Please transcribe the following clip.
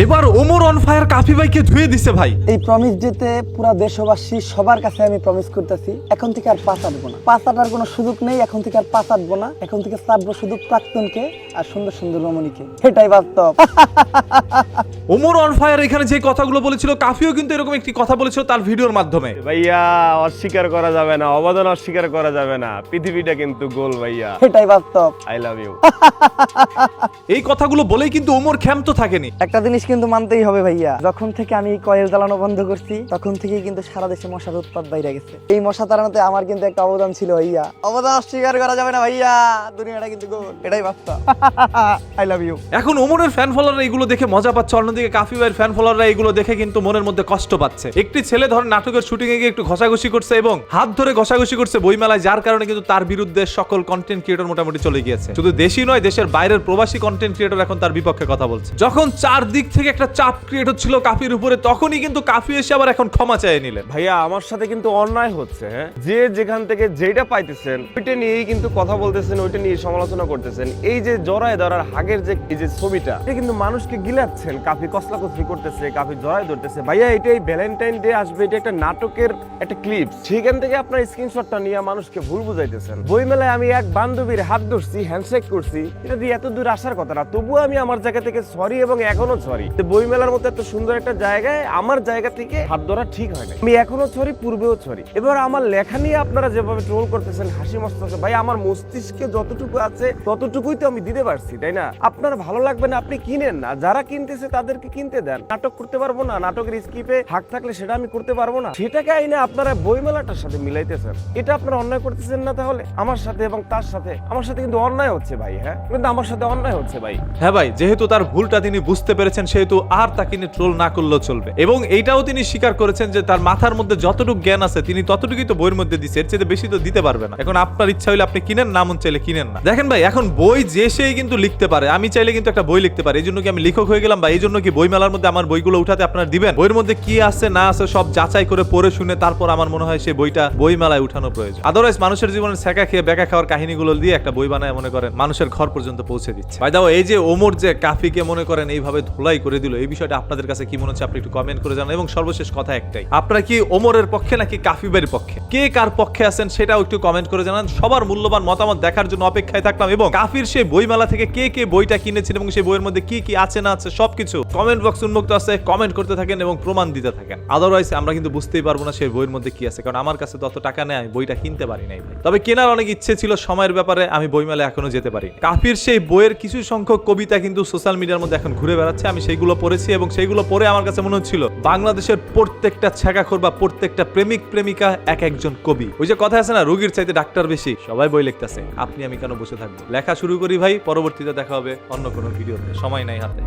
এবার Omar on fire কাফি ভাইকে ধুয়ে দিছে ভাই। এই প্রমিস ডেতে পুরো দেশবাসী সবার কাছে আমি প্রমিস করতেছি, এখন থেকে আর পাস আটবো না। পাস আটার কোনো সুযোগ নেই, এখন থেকে আর পাস আটবো না। এখন থেকে চাপবো শুধু প্রাক্তনকে আর সুন্দর সুন্দর রমণীকে, এটাই বাস্তব। ওমর অন ফায়ার এখানে যে কথাগুলো বলেছিল, কাফিও কিন্তু এরকম একটি কথা বলেছিল তার ভিডিওর মাধ্যমে। ভাইয়া অস্বীকার করা যাবে না, অবদান অস্বীকার করা যাবে না, পৃথিবীটা কিন্তু গোল ভাইয়া, এটাই বাস্তব। I love you. এই কথাগুলো বলেই কিন্তু ওমর ক্ষান্ত থাকেনি। একটা জিনিস কিন্তু মানতেই হবে ভাইয়া, যখন থেকে আমি কয়েল জ্বালানো বন্ধ করছি তখন থেকেই কিন্তু সারা দেশে মশার উৎপাত বাইরে গেছে। এই মশা তাড়ানোতে আমার কিন্তু একটা অবদান ছিল ভাইয়া, অবদান অস্বীকার করা যাবে না ভাইয়া, দুনিয়াটা কিন্তু গোল, এটাই বাস্তব। I love you. এখন ওমরের ফ্যান ফলোয়াররা এগুলো দেখে মজা পাচ্ছে, অন্যদিকে কাফি ভাইয়ের ফ্যান ফলোয়াররা এগুলো দেখে কিন্তু মনের মধ্যে কষ্ট পাচ্ছে। একটি ছেলে ধরেন নাটকের শুটিং এ গিয়ে একটু ঘষাঘষি করছে এবং হাত ধরে ঘষাঘষি করছে বইমেলায়, যার কারণে কিন্তু তার বিরুদ্ধে সকল কন্টেন্ট ক্রিয়েটর মোটামুটি চলে গিয়েছে। শুধু দেশি নয়, দেশের বাইরের প্রবাসী কন্টেন্ট ক্রিয়েটর এখন তার বিপক্ষে কথা বলছে। যখন চারদিক থেকে একটা চাপ ক্রিয়েট হচ্ছিল কাফির উপরে, তখনই কিন্তু কাফি এসে আবার এখন ক্ষমা চেয়ে নিলেন। ভাইয়া আমার সাথে কিন্তু অন্যায় হচ্ছে, হ্যাঁ, যে যেখান থেকে যেটা পাইতেছেন ওইটা নিয়েই কিন্তু কথা বলতেছেন, ওইটা নিয়ে সমালোচনা করতেছেন। এই যে জড়ায় ধরার হাগের যে এই যে ছবিটা, এটা কিন্তু মানুষকে গিলাচ্ছেন, কাফি কসলাকসলি করতেছে, কাফি জড়ায় ধরতেছে। ভাইয়া এটা এই ভ্যালেন্টাইন ডে আসবে, এটা একটা নাটকের একটা ক্লিপ, সেখান থেকে আপনার স্ক্রিনশটটা নিয়ে মানুষকে ভুল বুঝাইতেছেন। বইমেলায় আমি এক বান্ধবীর হাত ধরছি, হ্যান্ডশেক করছি, এটা দিয়ে এত দূর আসার কথা না, তবুও আমি আমার জায়গা থেকে সরি এবং এখনো সরি। বইমেলার মতো এত সুন্দর একটা জায়গায় আমার জায়গা থেকে হাত ধরা ঠিক হয় না, আমি এখনো সরি, পূর্বেও সরি। এবার আমার লেখা নিয়ে আপনারা যেভাবে ট্রোল করতেছেন, হাসি মস্তাছে, ভাই আমার মস্তিষ্কে যতটুকু আছে ততটুকুই তো আমি দিতে পারছি, তাই না? আপনার ভালো লাগবে না, আপনি কিনেন না, যারা কিনতেছে তাদেরকে কিনতে দেন। নাটক করতে পারবো না, নাটকের স্ক্রিপ্টে হাক থাকলে সেটা আমি করতে পারবো না, সেটাকে আইনে আপনারা বইমেলাটার সাথে মিলাইতেছেন। এটা আপনারা অন্যায় করতেছেন না? তাহলে আমার সাথে এবং তার সাথে, আমার সাথে কিন্তু অন্যায় হচ্ছে ভাই, হ্যাঁ, কিন্তু আমার সাথে অন্যায় হচ্ছে ভাই। হ্যাঁ ভাই, যেহেতু তার ভুলটা তিনি বুঝতে পেরেছেন, সেহেতু আর তাকে নিয়ে ট্রোল না করলেও চলবে। এবং এইটাও তিনি স্বীকার করেছেন যে তার মাথার মধ্যে যতটুকু জ্ঞান আছে তিনি ততটুকুই তো বইয়ের মধ্যে দিচ্ছে, এর চেয়ে বেশি তো দিতে পারবে না। এখন আপনার ইচ্ছা হইলে আপনি কিনেন, না মন চাইলে কিনেন না। দেখেন ভাই, এখন বই যে সেই কিন্তু লিখতে পারে, আমি চাইলে কিন্তু একটা বই লিখতে পারি। এই জন্য কি আমি লেখক হয়ে গেলাম? বা এই জন্য কি বই মেলার মধ্যে আমার বইগুলো উঠাতে আপনারা দিবেন? বইয়ের মধ্যে কি আছে না আছে সব যাচাই করে পড়ে শুনে তারপর আমার মনে হয় সেই বইটা বই মেলায় উঠানো প্রয়োজন। আদারওয়াইজ মানুষের জীবনে সেকা খেয়ে বেকা খাওয়ার কাহিনীগুলো দিয়ে একটা বই বানায় মনে করেন মানুষের ঘর পর্যন্ত পৌঁছে দিচ্ছে। ভাই দাও, এই যে ওমর যে কাফিকে মনে করেন এইভাবে ধুলাই করে দিল, এই বিষয়টা আপনাদের কাছে কি মনে হচ্ছে আপনি একটু কমেন্ট করে জানান। এবং সর্বশেষ কথা একটাই, আপনারা কি ওমরের পক্ষে নাকি কাফি ভাইয়ের পক্ষে? কে কার পক্ষে আছেন সেটাও একটু কমেন্ট করে জানান। সবার মূল্যবান মতামত দেখার জন্য অপেক্ষায় থাকলাম। এবং কাফির সেই বইমেলা থেকে কে কে বইটা কিনেছেন এবং সেই বইয়ের মধ্যে কি কি আছে না আছে সবকিছু কমেন্ট বক্স উন্মুক্ত আছে, কমেন্ট করতে থাকেন এবং প্রমাণ দিতে থাকেন। আদারওয়াইজ আমরা কিন্তু বুঝতেই পারবো না সেই বইয়ের মধ্যে কি আছে, কারণ আমার কাছে তত টাকা নেই, আমি বইটা কিনতে পারি নাই ভাই। তবে কেনার অনেক ইচ্ছে ছিল, সময়ের ব্যাপারে আমি বইমেলা এখনো যেতে পারি। কাফির সেই বইয়ের কিছু সংখ্যক কবিতা কিন্তু সোশ্যাল মিডিয়ার মধ্যে এখন ঘুরে বেড়াচ্ছে, আমি সেইগুলো পড়েছি এবং সেইগুলো পড়ে আমার কাছে মনে হচ্ছিল বাংলাদেশের প্রত্যেকটা ছেঁকাখোর বা প্রত্যেকটা প্রেমিক প্রেমিকা এক একজন কবি। ওই যে কথা আছে না, রোগীর চাইতে ডাক্তার বেশি, সবাই বই লিখতেছে, আপনি আমি কেন বসে থাকবো? লেখা শুরু করি ভাই, পরবর্তীতে দেখা হবে অন্য কোনো ভিডিওতে, সময় নাই হাতে।